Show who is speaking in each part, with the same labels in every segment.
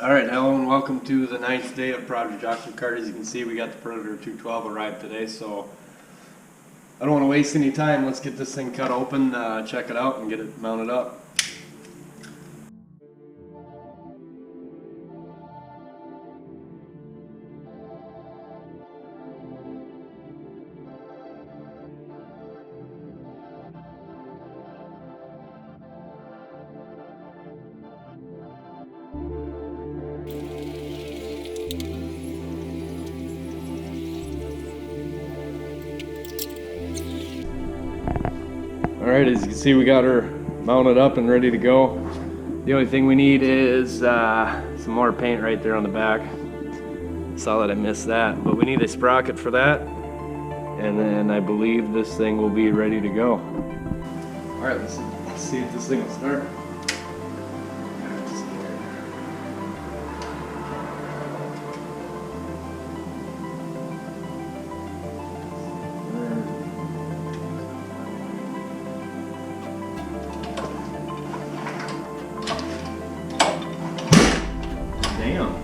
Speaker 1: Alright, hello and welcome to the 9th day of Project Jockey Kart. As you can see, we got the Predator 212 arrived today, so I don't want to waste any time. Let's get this thing cut open, check it out, and get it mounted up. Alright, as you can see, we got her mounted up and ready to go. The only thing we need is some more paint right there on the back. Saw that I missed that, but we need a sprocket for that, and then I believe this thing will be ready to go. Alright, let's see if this thing will start. Damn.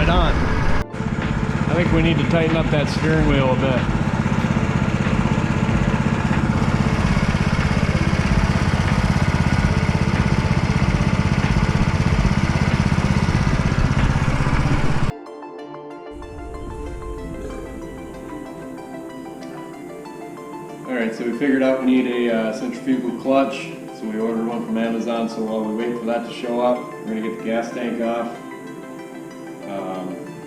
Speaker 1: On. I think we need to tighten up that steering wheel a bit. Alright, so we figured out we need a centrifugal clutch, so we ordered one from Amazon. So while we wait for that to show up, we're going to get the gas tank off.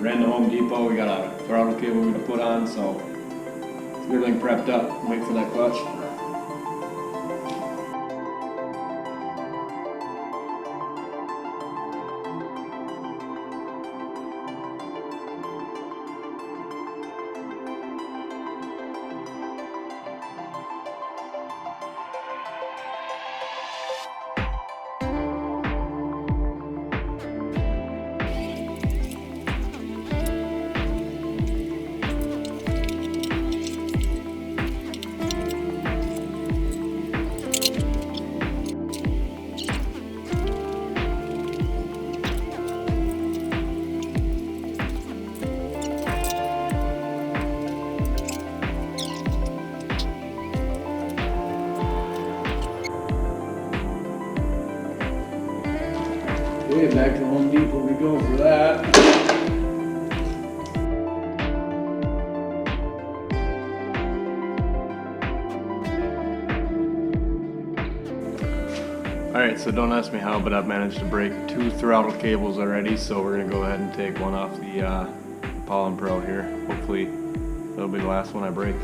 Speaker 1: Ran to Home Depot, we got a throttle cable we're going to put on, so everything prepped up, wait for that clutch. Okay, back to Home Depot we go for that. Alright, so don't ask me how, but I've managed to break 2 throttle cables already, so we're going to go ahead and take one off the Pollen Pro here. Hopefully that'll be the last one I break.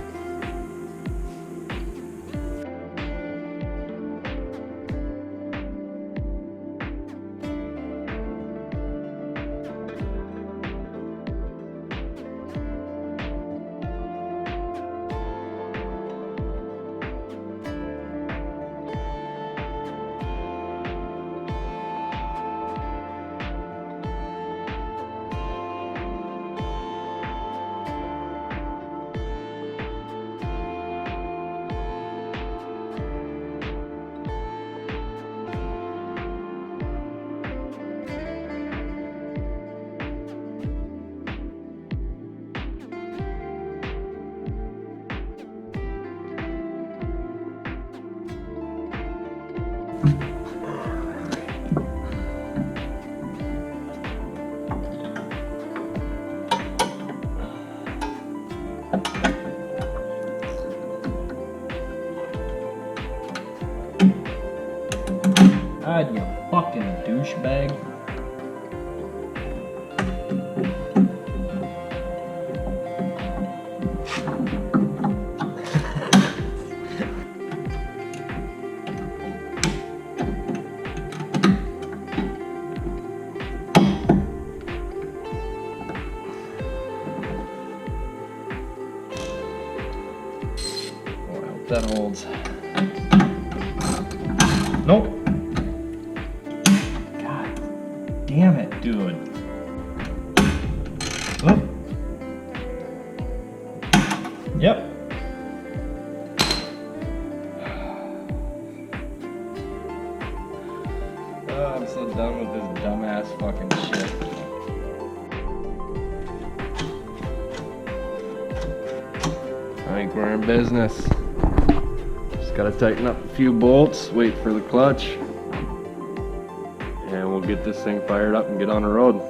Speaker 1: God, you fucking douchebag. Hope that holds. Nope. God damn it, dude. Oop. Yep. Oh, I'm so done with this dumbass fucking shit. I think we're in business. Just gotta tighten up a few bolts, wait for the clutch, and we'll get this thing fired up and get on the road.